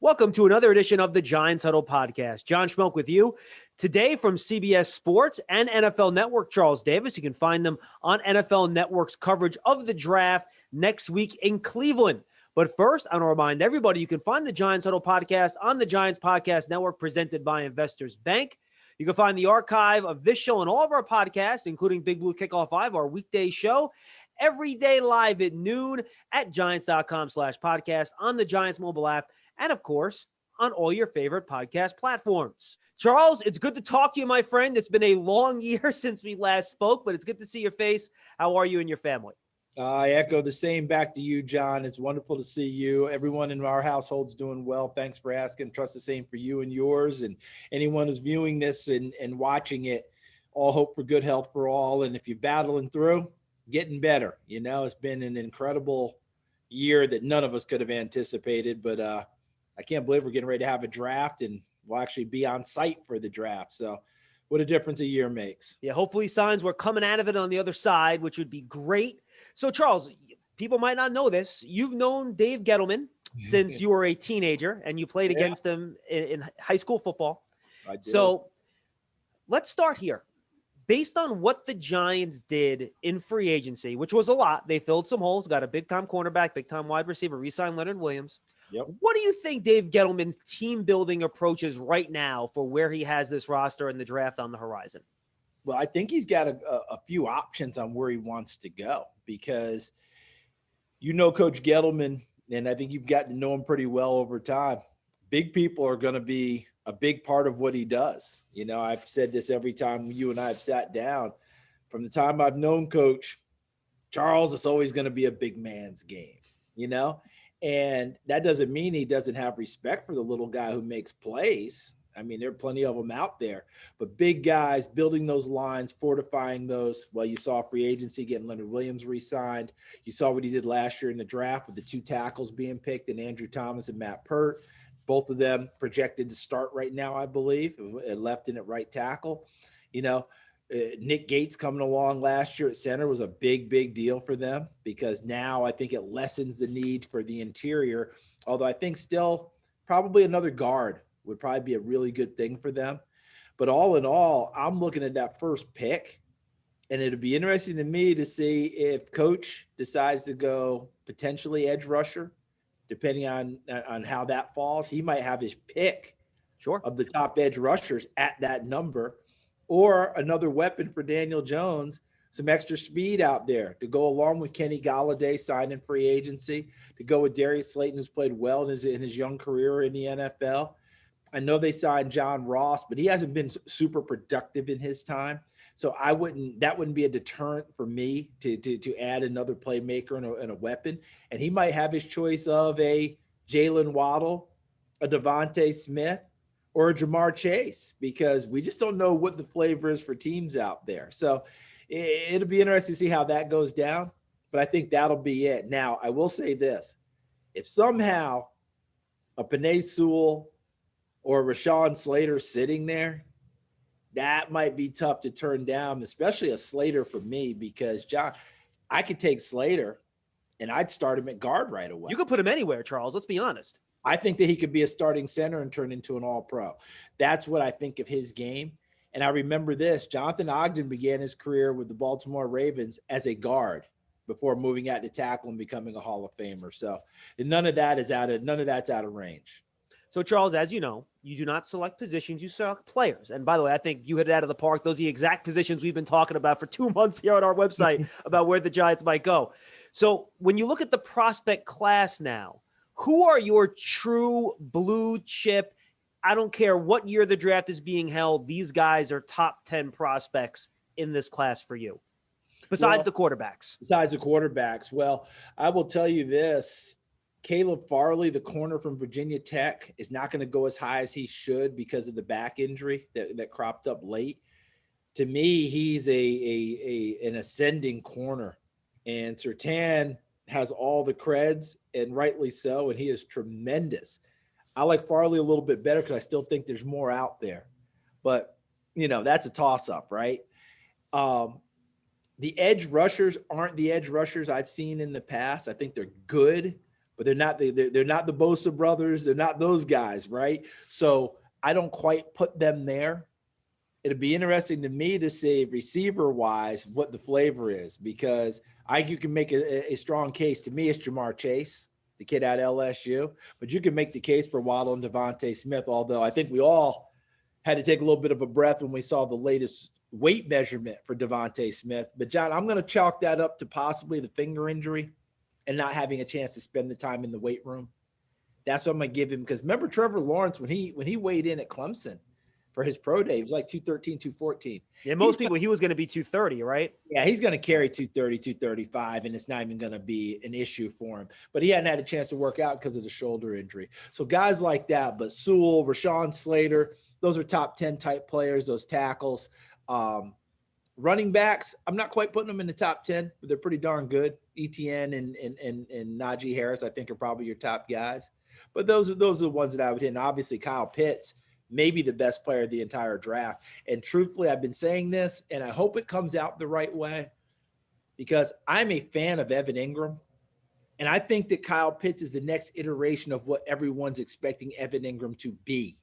Welcome to another edition of the Giants Huddle podcast. John Schmeelk with you today from CBS Sports and NFL Network. Charles Davis. You can find them on NFL Network's coverage of the draft next week in Cleveland. But first, I want to remind everybody you can find the Giants Huddle podcast on the Giants Podcast Network presented by Investors Bank. You can find the archive of this show and all of our podcasts, including Big Blue Kickoff Live, our weekday show, every day live at noon at giants.com/podcast on the Giants mobile app. And, of course, on all your favorite podcast platforms. Charles, it's good to talk to you, my friend. It's been a long year since we last spoke, but it's good to see your face. How are you and your family? I echo the same back to you, John. It's wonderful to see you. Everyone in our household's doing well. Thanks for asking. Trust the same for you and yours. And anyone who's viewing this and watching it, all hope for good health for all. And if you're battling through, getting better. You know, it's been an incredible year that none of us could have anticipated, but I can't believe we're getting ready to have a draft and we'll actually be on site for the draft. So what a difference a year makes. Yeah, hopefully signs we're coming out of it on the other side, which would be great. So, Charles, people might not know this. You've known Dave Gettleman since you were a teenager, and you played against him in high school football. I did. So let's start here. Based on what the Giants did in free agency, which was a lot, they filled some holes, got a big-time cornerback, big-time wide receiver, re-signed Leonard Williams. Yep. What do you think Dave Gettleman's team-building approach is right now for where he has this roster and the draft on the horizon? Well, I think he's got a few options on where he wants to go because you know Coach Gettleman, and I think you've gotten to know him pretty well over time. Big people are going to be a big part of what he does. You know, I've said this every time you and I have sat down. From the time I've known Coach Charles, it's always going to be a big man's game, you know? And that doesn't mean he doesn't have respect for the little guy who makes plays. I mean, there are plenty of them out there. But big guys, building those lines, fortifying those. Well, you saw free agency getting Leonard Williams re-signed. You saw what he did last year in the draft with the two tackles being picked, and Andrew Thomas and Matt Pert. Both of them projected to start right now, I believe, left in at right tackle. You know, Nick Gates coming along last year at center was a big deal for them because now I think it lessens the need for the interior, although I think still probably another guard would probably be a really good thing for them. But all in all, I'm looking at that first pick, and it'd be interesting to me to see if Coach decides to go potentially edge rusher, depending on how that falls. He might have his pick of the top edge rushers at that number. Or another weapon for Daniel Jones, some extra speed out there to go along with Kenny Golladay signed in free agency, to go with Darius Slayton, who's played well in his young career in the NFL. I know they signed John Ross, but he hasn't been super productive in his time. So that wouldn't be a deterrent for me to add another playmaker and a weapon. And he might have his choice of a Jaylen Waddle, a Devonta Smith, or a Jamar Chase, because we just don't know what the flavor is for teams out there. So it'll be interesting to see how that goes down, but I think that'll be it. Now, I will say this. If somehow a Penei Sewell or Rashawn Slater sitting there, that might be tough to turn down, especially a Slater for me, because, John, I could take Slater and I'd start him at guard right away. You could put him anywhere, Charles. Let's be honest. I think that he could be a starting center and turn into an all-pro. That's what I think of his game. And I remember this. Jonathan Ogden began his career with the Baltimore Ravens as a guard before moving out to tackle and becoming a Hall of Famer. So none of that's out of range. So, Charles, as you know, you do not select positions, you select players. And by the way, I think you hit it out of the park. Those are the exact positions we've been talking about for 2 months here on our website about where the Giants might go. So when you look at the prospect class now, who are your true blue chip? I don't care what year the draft is being held. These guys are top 10 prospects in this class for you, besides the quarterbacks. Besides the quarterbacks. Well, I will tell you this. Caleb Farley, the corner from Virginia Tech, is not going to go as high as he should because of the back injury that cropped up late. To me, he's an ascending corner. And Surtain has all the creds, and rightly so, and he is tremendous. I like Farley a little bit better because I still think there's more out there. But, you know, that's a toss-up, right? The edge rushers aren't the edge rushers I've seen in the past. I think they're good, but they're not the Bosa brothers. They're not those guys, right? So I don't quite put them there. It'd be interesting to me to see receiver-wise what the flavor is, because you can make a strong case. To me, it's Jamar Chase, the kid out of LSU, but you can make the case for Waddle and Devonta Smith, although I think we all had to take a little bit of a breath when we saw the latest weight measurement for Devonta Smith. But, John, I'm going to chalk that up to possibly the finger injury and not having a chance to spend the time in the weight room. That's what I'm going to give him, because remember Trevor Lawrence, when he weighed in at Clemson for his pro day, he was like 213, 214. Yeah, most people, he was going to be 230, right? Yeah, he's going to carry 230, 235, and it's not even going to be an issue for him. But he hadn't had a chance to work out because of the shoulder injury. So guys like that, but Sewell, Rashawn Slater, those are top 10 type players, those tackles. Running backs, I'm not quite putting them in the top 10, but they're pretty darn good. ETN and Najee Harris, I think, are probably your top guys. But those are the ones that I would hit. And obviously Kyle Pitts, maybe the best player of the entire draft. And truthfully, I've been saying this, and I hope it comes out the right way, because I'm a fan of Evan Ingram. And I think that Kyle Pitts is the next iteration of what everyone's expecting Evan Ingram to be.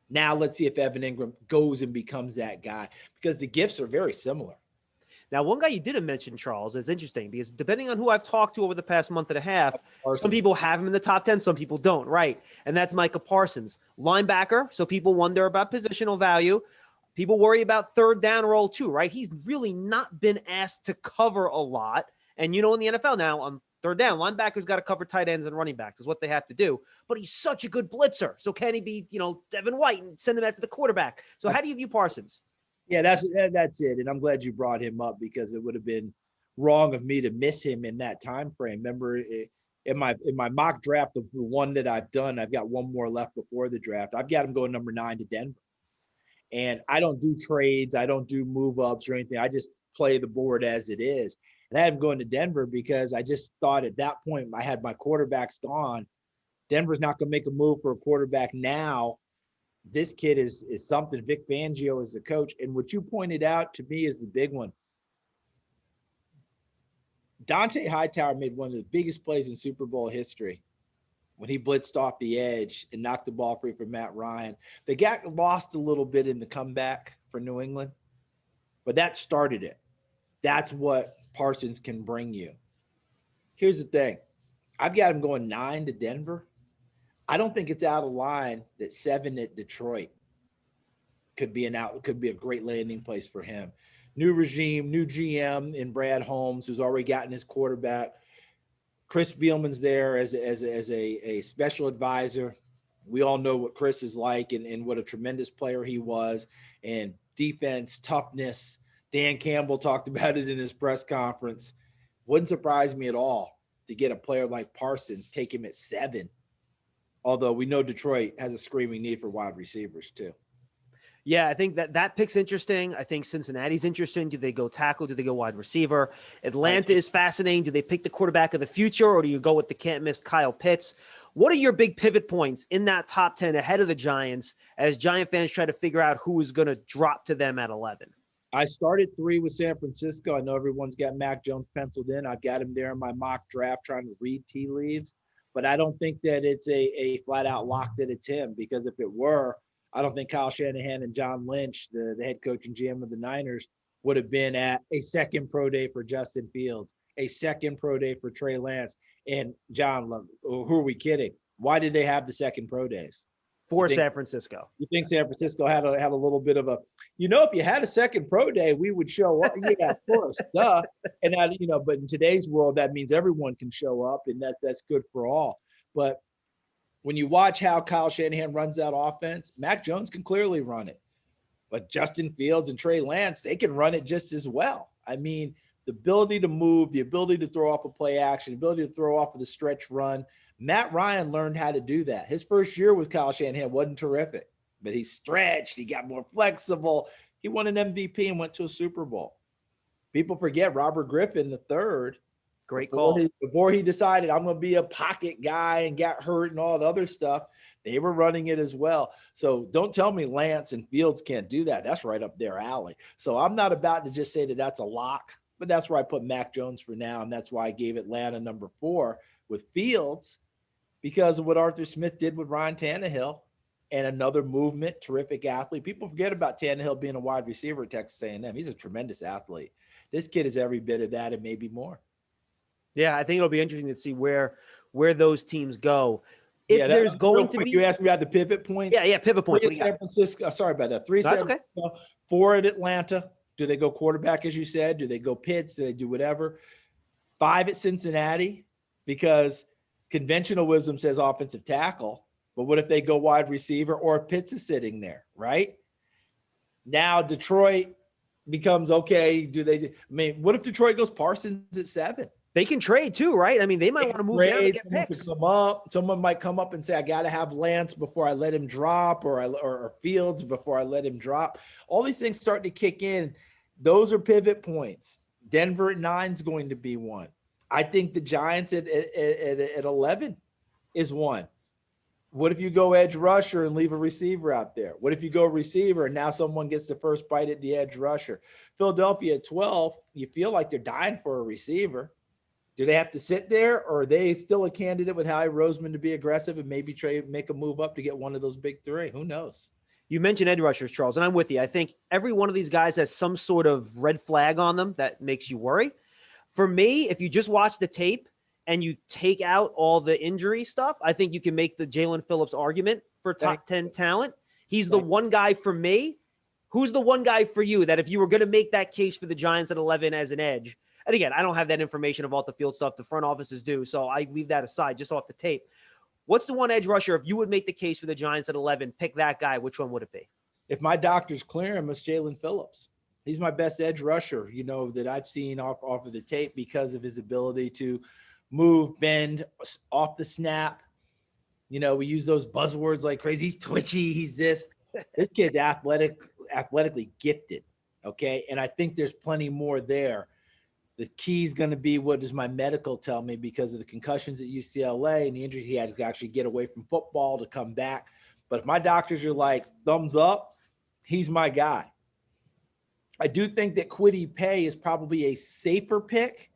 Now let's see if Evan Ingram goes and becomes that guy, because the gifts are very similar. Now, one guy you didn't mention, Charles, is interesting, because depending on who I've talked to over the past month and a half, some people have him in the top 10, some people don't, right? And that's Micah Parsons. Linebacker, so people wonder about positional value. People worry about third down role too, right? He's really not been asked to cover a lot. And in the NFL now, on third down, linebackers got to cover tight ends and running backs is what they have to do. But he's such a good blitzer. So can he be, Devin White and send him out to the quarterback? So how do you view Parsons? Yeah, that's it. And I'm glad you brought him up, because it would have been wrong of me to miss him in that time frame. Remember, in my mock draft, the one that I've done, I've got one more left before the draft. I've got him going number 9 to Denver. And I don't do trades. I don't do move ups or anything. I just play the board as it is. And I had him going to Denver because I just thought at that point I had my quarterbacks gone. Denver's not going to make a move for a quarterback now. This kid is something. Vic Fangio is the coach. And what you pointed out to me is the big one. Dante Hightower made one of the biggest plays in Super Bowl history when he blitzed off the edge and knocked the ball free for Matt Ryan. They got lost a little bit in the comeback for New England, but that started it. That's what Parsons can bring you. Here's the thing. I've got him going 9 to Denver. I don't think it's out of line that 7 at Detroit could be a great landing place for him. New regime, new GM in Brad Holmes, who's already gotten his quarterback. Chris Spielman's there as a special advisor. We all know what Chris is like and what a tremendous player he was. And defense, toughness. Dan Campbell talked about it in his press conference. Wouldn't surprise me at all to get a player like Parsons, take him at 7. Although we know Detroit has a screaming need for wide receivers too. Yeah, I think that pick's interesting. I think Cincinnati's interesting. Do they go tackle? Do they go wide receiver? Atlanta is fascinating. Do they pick the quarterback of the future, or do you go with the can't-miss Kyle Pitts? What are your big pivot points in that top 10 ahead of the Giants as Giant fans try to figure out who is going to drop to them at 11? I started 3 with San Francisco. I know everyone's got Mac Jones penciled in. I've got him there in my mock draft trying to read tea leaves. But I don't think that it's a flat-out lock that it's him, because if it were, I don't think Kyle Shanahan and John Lynch, the head coach and GM of the Niners, would have been at a second pro day for Justin Fields, a second pro day for Trey Lance. And John, who are we kidding? Why did they have the second pro days? For San Francisco. You think San Francisco had a little bit of a, if you had a second pro day, we would show up. Yeah, of course, duh. And but in today's world, that means everyone can show up, and that's good for all. But when you watch how Kyle Shanahan runs that offense, Mac Jones can clearly run it. But Justin Fields and Trey Lance, they can run it just as well. I mean, the ability to move, the ability to throw off a play action, the ability to throw off of the stretch run. Matt Ryan learned how to do that. His first year with Kyle Shanahan wasn't terrific, but he stretched. He got more flexible. He won an MVP and went to a Super Bowl. People forget Robert Griffin III. Great call. Before he decided I'm going to be a pocket guy and got hurt and all the other stuff, they were running it as well. So don't tell me Lance and Fields can't do that. That's right up their alley. So I'm not about to just say that that's a lock, but that's where I put Mac Jones for now, and that's why I gave Atlanta number 4. with Fields because of what Arthur Smith did with Ryan Tannehill and another movement, terrific athlete. People forget about Tannehill being a wide receiver at Texas A&M. He's a tremendous athlete. This kid is every bit of that and maybe more. Yeah, I think it'll be interesting to see where those teams go. If there's going to be, you asked me about the pivot points. Yeah, pivot points. 3 at San Francisco. Sorry about that. 3 at San Francisco, 4 at Atlanta. Do they go quarterback, as you said? Do they go Pitts? Do they do whatever? 5 at Cincinnati, because conventional wisdom says offensive tackle. But what if they go wide receiver or Pitts is sitting there, right? Now Detroit becomes okay. What if Detroit goes Parsons at 7? They can trade too, right? I mean, they might want to move down to get picks. Someone might come up and say, I got to have Lance before I let him drop, or Fields before I let him drop. All these things start to kick in. Those are pivot points. Denver at 9 is going to be one. I think the Giants at 11 is one. What if you go edge rusher and leave a receiver out there? What if you go receiver and now someone gets the first bite at the edge rusher? Philadelphia at 12, you feel like they're dying for a receiver. Do they have to sit there, or are they still a candidate with Howie Roseman to be aggressive and maybe make a move up to get one of those big 3? Who knows? You mentioned edge rushers, Charles, and I'm with you. I think every one of these guys has some sort of red flag on them that makes you worry. For me, if you just watch the tape and you take out all the injury stuff, I think you can make the Jaylen Phillips argument for top 10 talent. He's the one guy for me. Who's the one guy for you that if you were going to make that case for the Giants at 11 as an edge? And again, I don't have that information about the field stuff. The front offices do, so I leave that aside just off the tape. What's the one edge rusher, if you would make the case for the Giants at 11, pick that guy, which one would it be? If my doctors clear him, it's Jaylen Phillips. He's my best edge rusher, that I've seen off of the tape because of his ability to move, bend, off the snap. We use those buzzwords like crazy. He's twitchy. He's this. This kid's athletically gifted, okay? And I think there's plenty more there. The key is going to be, what does my medical tell me, because of the concussions at UCLA and the injury he had to actually get away from football to come back. But if my doctors are like, thumbs up, he's my guy. I do think that Kwity Paye is probably a safer pick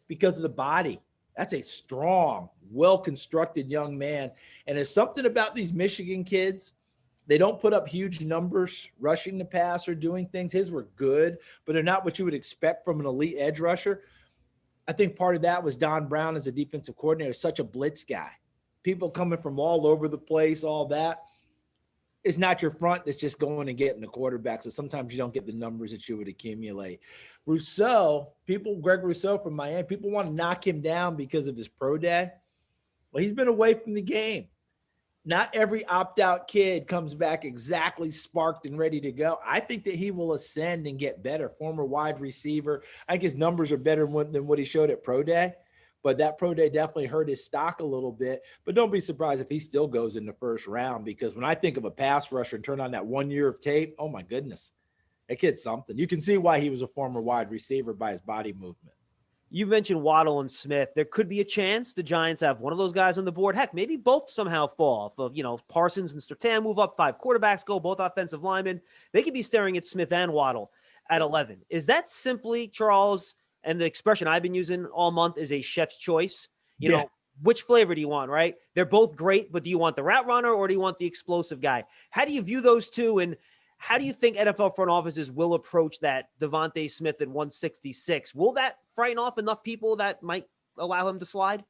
because of the body. That's a strong, well-constructed young man. And there's something about these Michigan kids. They don't put up huge numbers rushing the pass or doing things. His were good, but they're not what you would expect from an elite edge rusher. I think part of that was Don Brown as a defensive coordinator, such a blitz guy. People coming from all over the place, all that. It's not your front that's just going and getting the quarterback. So sometimes you don't get the numbers that you would accumulate. Greg Rousseau from Miami, people want to knock him down because of his pro day. Well, he's been away from the game. Not every opt-out kid comes back exactly sparked and ready to go. I think that he will ascend and get better. Former wide receiver. I think his numbers are better than what he showed at Pro Day. But that Pro Day definitely hurt his stock a little bit. But don't be surprised if he still goes in the first round, because when I think of a pass rusher and turn on that 1 year of tape, oh, my goodness. That kid's something. You can see why he was a former wide receiver by his body movement. You mentioned Waddle and Smith. There could be a chance the Giants have one of those guys on the board. Heck, maybe both somehow fall. If Parsons and Surtain move up, 5 quarterbacks go, both offensive linemen. They could be staring at Smith and Waddle at 11. Is that simply, Charles, and the expression I've been using all month is a chef's choice? You know, which flavor do you want, right? They're both great, but do you want the route runner or do you want the explosive guy? How do you view those two, and how do you think NFL front offices will approach that Devonta Smith at 166? Will that frighten off enough people that might allow him to slide?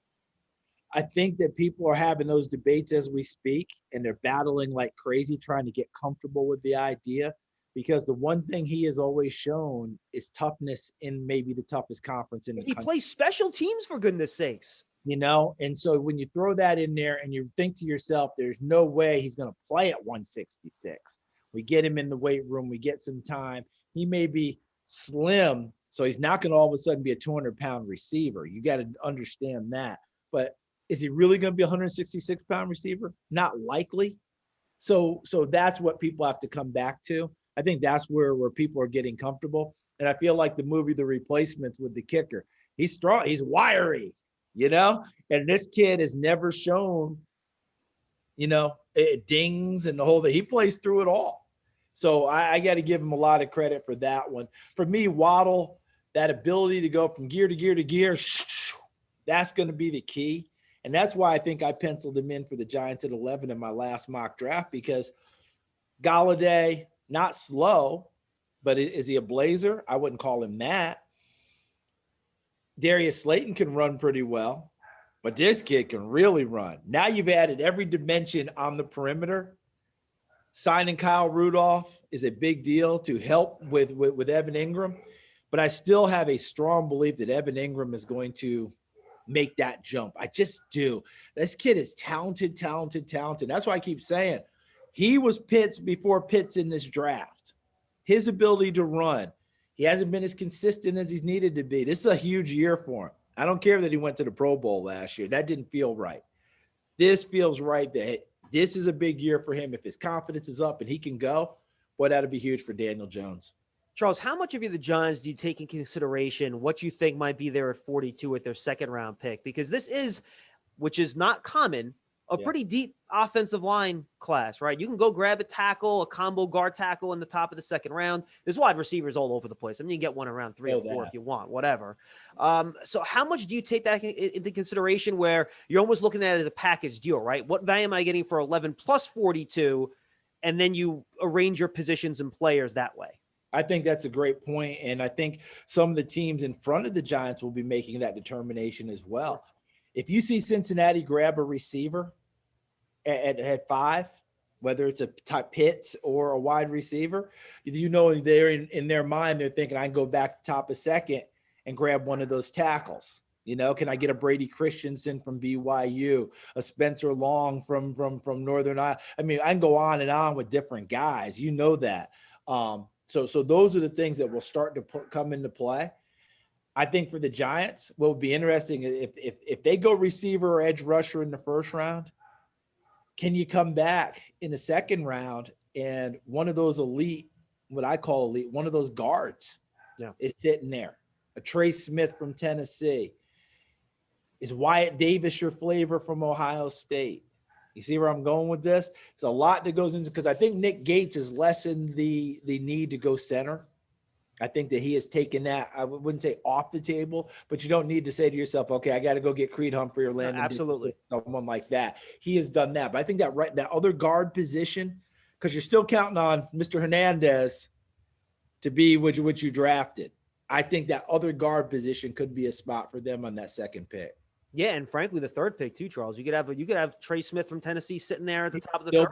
I think that people are having those debates as we speak, and they're battling like crazy trying to get comfortable with the idea, because the one thing he has always shown is toughness in maybe the toughest conference in the country. He plays special teams, for goodness sakes. And so when you throw that in there and you think to yourself, there's no way he's going to play at 166. We get him in the weight room. We get some time. He may be slim, so he's not going to all of a sudden be a 200-pound receiver. You got to understand that. But is he really going to be a 166-pound receiver? Not likely. So that's what people have to come back to. I think that's where people are getting comfortable. And I feel like the movie The Replacements with the kicker. He's strong. He's wiry, And this kid has never shown, it dings and the whole thing. He plays through it all. So I got to give him a lot of credit for that one. For me, Waddle, that ability to go from gear to gear to gear, that's going to be the key. And that's why I think I penciled him in for the Giants at 11 in my last mock draft, because Golladay, not slow, but is he a blazer? I wouldn't call him that. Darius Slayton can run pretty well, but this kid can really run. Now you've added every dimension on the perimeter. Signing Kyle Rudolph is a big deal to help with Evan Ingram, but I still have a strong belief that Evan Ingram is going to make that jump. I just do. This kid is talented. That's why I keep saying he was Pitts before Pitts in this draft. His ability to run. He hasn't been as consistent as he's needed to be. This is a huge year for him. I don't care that he went to the Pro Bowl last year. That didn't feel right. This feels right that this is a big year for him. If his confidence is up and he can go, boy, that'd be huge for Daniel Jones. Charles, how much of the Giants do you take in consideration what you think might be there at 42 with their second-round pick? Because this is, which is not common, a pretty deep offensive line class, right? You can go grab a tackle, a combo guard tackle in the top of the second round. There's wide receivers all over the place. I mean, you get one around 3 or 4 if you want, whatever. So how much do you take that into consideration where you're almost looking at it as a package deal, right? What value am I getting for 11 plus 42? And then you arrange your positions and players that way. I think that's a great point, and I think some of the teams in front of the Giants will be making that determination as well. If you see Cincinnati grab a receiver at 5, whether it's a type Pitts or a wide receiver, you know they're in their mind, they're thinking, I can go back to top of second and grab one of those tackles. You know, can I get a Brady Christensen from BYU, a Spencer Long from Northern Iowa? I mean, I can go on and on with different guys. You know that. So those are the things that will start to come into play. I think for the Giants, what would be interesting if they go receiver or edge rusher in the first round, can you come back in the second round and one of those elite, what I call elite, one of those guards is sitting there? A Trey Smith from Tennessee. Is Wyatt Davis your flavor from Ohio State? You see where I'm going with this? There's a lot that goes into, because I think Nick Gates has lessened the need to go center. I think that he has taken that, I wouldn't say off the table, but you don't need to say to yourself, okay, I got to go get Creed Humphrey or Landon. Absolutely. Someone like that. He has done that. But I think that other guard position, because you're still counting on Mr. Hernandez to be what you drafted. I think that other guard position could be a spot for them on that second pick. Yeah, and frankly, the third pick too, Charles. You could have Trey Smith from Tennessee sitting there at the top of the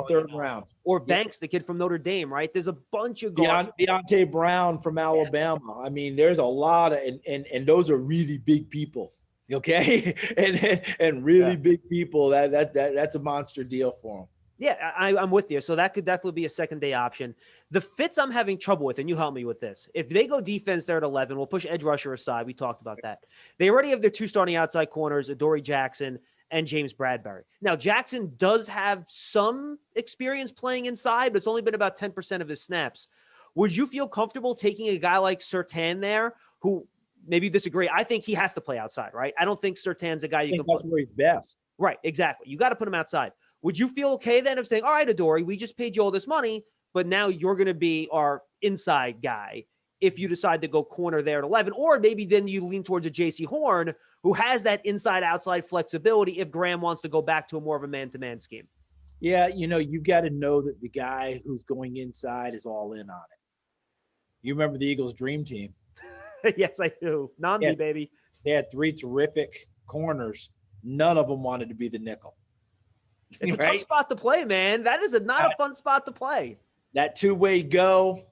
third round, or Banks, the kid from Notre Dame, right? There's a bunch of guards. Deontay Brown from Alabama. I mean, there's a lot of and those are really big people, okay, and really big people. That's a monster deal for them. Yeah, I'm with you. So that could definitely be a second day option. The fits I'm having trouble with, and you help me with this. If they go defense there at 11, we'll push edge rusher aside. We talked about that. They already have their 2 starting outside corners, Adoree Jackson and James Bradbury. Now, Jackson does have some experience playing inside, but it's only been about 10% of his snaps. Would you feel comfortable taking a guy like Surtain there, who maybe you disagree? I think he has to play outside, right? I don't think Surtain's a guy you can put. That's where he's best. Right, exactly. You got to put him outside. Would you feel okay then of saying, all right, Adoree, we just paid you all this money, but now you're going to be our inside guy if you decide to go corner there at 11, or maybe then you lean towards a J.C. Horn who has that inside-outside flexibility if Graham wants to go back to a more of a man-to-man scheme. Yeah, you've got to know that the guy who's going inside is all in on it. You remember the Eagles' dream team? Yes, I do. Namdi, baby. They had 3 terrific corners. None of them wanted to be the nickel. It's a tough spot to play, man. That is not a fun spot to play. That two-way go,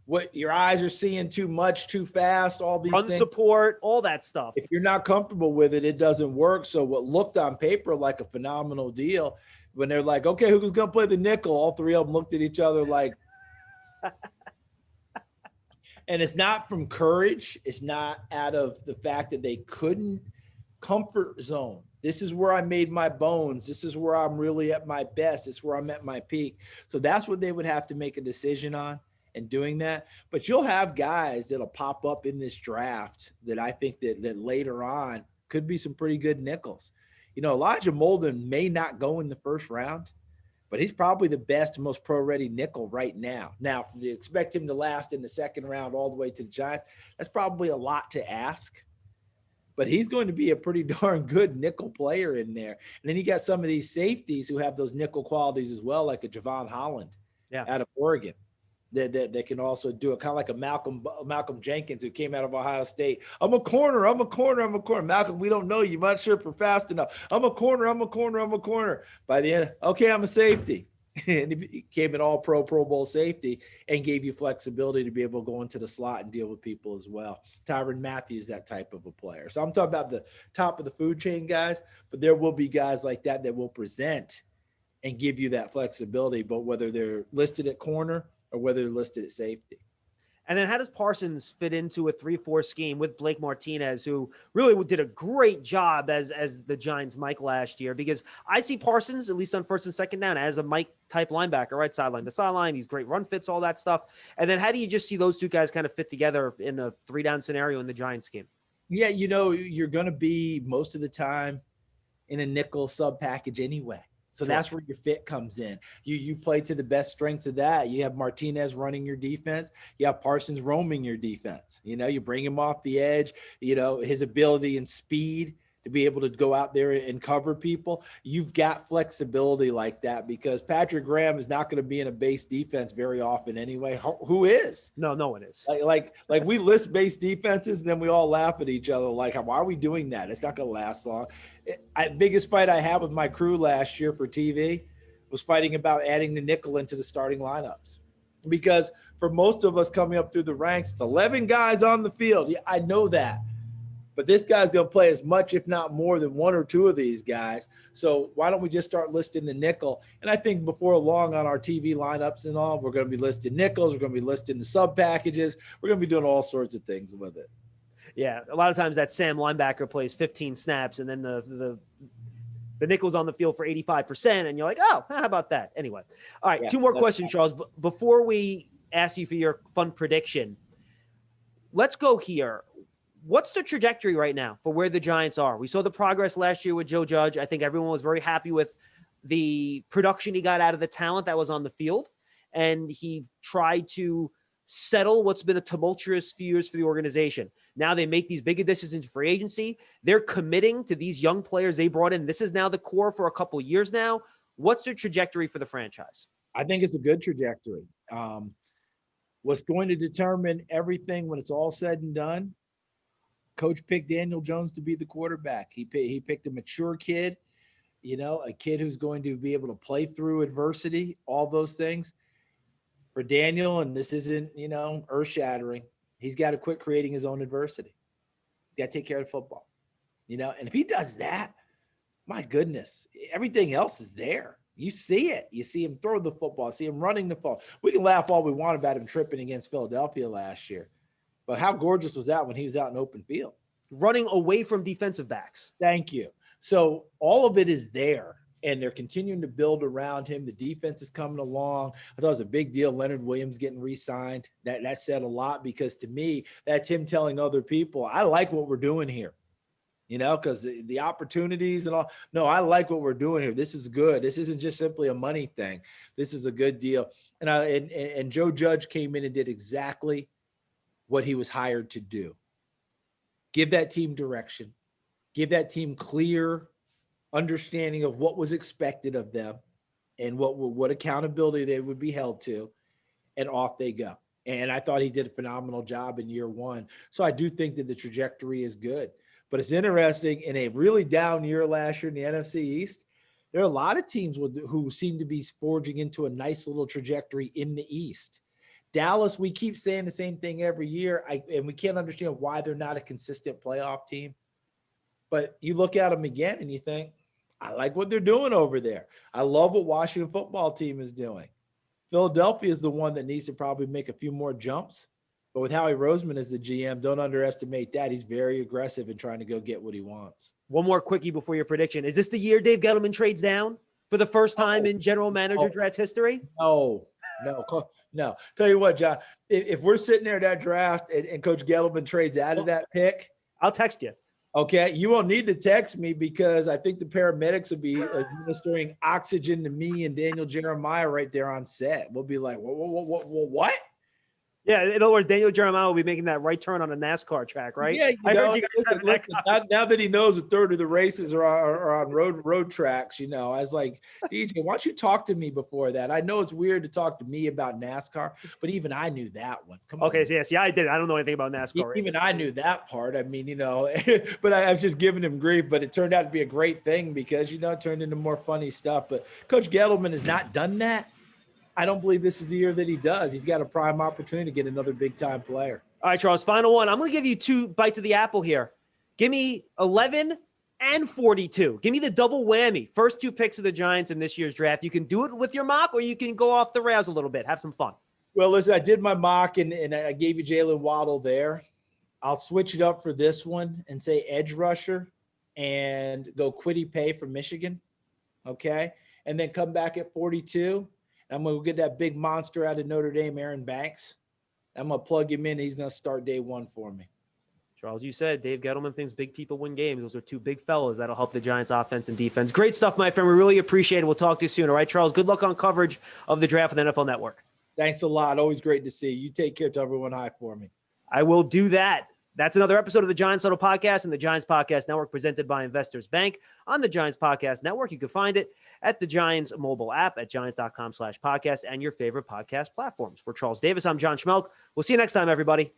what your eyes are seeing too much, too fast, all these things. Support, all that stuff. If you're not comfortable with it, it doesn't work. So what looked on paper like a phenomenal deal, when they're like, okay, who's going to play the nickel? All 3 of them looked at each other like – and it's not from courage. It's not out of the fact that they couldn't comfort zone. This is where I made my bones. This is where I'm really at my best. This is where I'm at my peak. So that's what they would have to make a decision on and doing that. But you'll have guys that'll pop up in this draft that I think that later on could be some pretty good nickels. Elijah Molden may not go in the first round, but he's probably the best, most pro-ready nickel right now. Now, to expect him to last in the second round all the way to the Giants, that's probably a lot to ask. but he's going to be a pretty darn good nickel player in there. And then you got some of these safeties who have those nickel qualities as well, like a Javon Holland out of Oregon. That can also do it, kind of like a Malcolm Jenkins who came out of Ohio State. I'm a corner. Malcolm, we don't know you. I'm not sure if we're fast enough. I'm a corner. By the end, okay, I'm a safety. And he became an all-pro, Pro Bowl safety and gave you flexibility to be able to go into the slot and deal with people as well. Tyrann Mathieu, that type of a player. So I'm talking about the top of the food chain guys, but there will be guys like that will present and give you that flexibility, but whether they're listed at corner or whether they're listed at safety. And then how does Parsons fit into a 3-4 scheme with Blake Martinez, who really did a great job as the Giants' Mike last year? Because I see Parsons, at least on first and second down, as a Mike-type linebacker, right? Sideline to sideline. He's great run fits, all that stuff. And then how do you just see those two guys kind of fit together in a 3-down scenario in the Giants game? Yeah, you're going to be most of the time in a nickel sub package anyway. So that's where your fit comes in. You play to the best strengths of that. You have Martinez running your defense. You have Parsons roaming your defense. You bring him off the edge, his ability and speed to be able to go out there and cover people. You've got flexibility like that because Patrick Graham is not going to be in a base defense very often anyway. Who is? No one is. Like we list base defenses and then we all laugh at each other. Like, why are we doing that? It's not going to last long. Biggest fight I had with my crew last year for TV was fighting about adding the nickel into the starting lineups. Because for most of us coming up through the ranks, it's 11 guys on the field. Yeah, I know that. But this guy's going to play as much, if not more, than one or two of these guys. So why don't we just start listing the nickel? And I think before long on our TV lineups and all, we're going to be listing nickels. We're going to be listing the sub packages. We're going to be doing all sorts of things with it. Yeah, a lot of times that Sam linebacker plays 15 snaps, and then the nickel's on the field for 85%, and you're like, oh, how about that? Anyway. All right, two more questions, Charles. Before we ask you for your fun prediction, let's go here. What's the trajectory right now for where the Giants are? We saw the progress last year with Joe Judge. I think everyone was very happy with the production he got out of the talent that was on the field. And he tried to settle what's been a tumultuous few years for the organization. Now they make these big additions into free agency. They're committing to these young players they brought in. This is now the core for a couple of years now. What's the trajectory for the franchise? I think it's a good trajectory. What's going to determine everything when it's all said and done, Coach picked Daniel Jones to be the quarterback. He picked a mature kid, a kid who's going to be able to play through adversity, all those things. For Daniel, and this isn't, earth-shattering, he's got to quit creating his own adversity. He's got to take care of football, and if he does that, my goodness, everything else is there. You see it. You see him throw the football, see him running the football. We can laugh all we want about him tripping against Philadelphia last year. But how gorgeous was that when he was out in open field? Running away from defensive backs. Thank you. So all of it is there, and they're continuing to build around him. The defense is coming along. I thought it was a big deal, Leonard Williams getting re-signed. That said a lot because to me, that's him telling other people, I like what we're doing here. Because the opportunities and all. No, I like what we're doing here. This is good. This isn't just simply a money thing. This is a good deal. And Joe Judge came in and did exactly what he was hired to do. Give that team direction. Give that team clear understanding of what was expected of them and what accountability they would be held to, and off they go. And I thought he did a phenomenal job in year one. So I do think that the trajectory is good. But it's interesting, in a really down year last year in the NFC East, there are a lot of teams who seem to be forging into a nice little trajectory in the East. Dallas, we keep saying the same thing every year, and we can't understand why they're not a consistent playoff team. But you look at them again and you think, I like what they're doing over there. I love what Washington football team is doing. Philadelphia is the one that needs to probably make a few more jumps. But with Howie Roseman as the GM, don't underestimate that. He's very aggressive in trying to go get what he wants. One more quickie before your prediction. Is this the year Dave Gettleman trades down for the first time in general manager draft history? No. Tell you what, John, if we're sitting there at that draft and Coach Gettleman trades out of that pick, I'll text you. Okay, you won't need to text me because I think the paramedics will be administering oxygen to me and Daniel Jeremiah right there on set. We'll be like, what? Yeah, in other words, Daniel Jeremiah will be making that right turn on a NASCAR track, right? Yeah, I heard you guys have that. now that he knows a third of the races are on road tracks, I was like, DJ, why don't you talk to me before that? I know it's weird to talk to me about NASCAR, but even I knew that one. Come on. Okay, so yes, yeah, I did. I don't know anything about NASCAR. Even I knew that part. I mean, but I was just giving him grief, but it turned out to be a great thing because, it turned into more funny stuff. But Coach Gettleman has not done that. I don't believe this is the year that he does. He's got a prime opportunity to get another big-time player. All right, Charles, final one. I'm going to give you 2 bites of the apple here. Give me 11 and 42. Give me the double whammy. First 2 picks of the Giants in this year's draft. You can do it with your mock, or you can go off the rails a little bit. Have some fun. Well, listen, I did my mock, and I gave you Jaylen Waddle there. I'll switch it up for this one and say edge rusher and go Kwity Paye from Michigan, okay? And then come back at 42. I'm going to get that big monster out of Notre Dame, Aaron Banks. I'm going to plug him in. He's going to start day 1 for me. Charles, you said Dave Gettleman thinks big people win games. Those are 2 big fellas that'll help the Giants offense and defense. Great stuff, my friend. We really appreciate it. We'll talk to you soon. All right, Charles, good luck on coverage of the draft with NFL Network. Thanks a lot. Always great to see you. You take care. Tell everyone hi for me. I will do that. That's another episode of the Giants Huddle Podcast and the Giants Podcast Network presented by Investors Bank on the Giants Podcast Network. You can find it at the Giants mobile app at giants.com/podcast and your favorite podcast platforms. For Charles Davis, I'm John Schmeelk. We'll see you next time, everybody.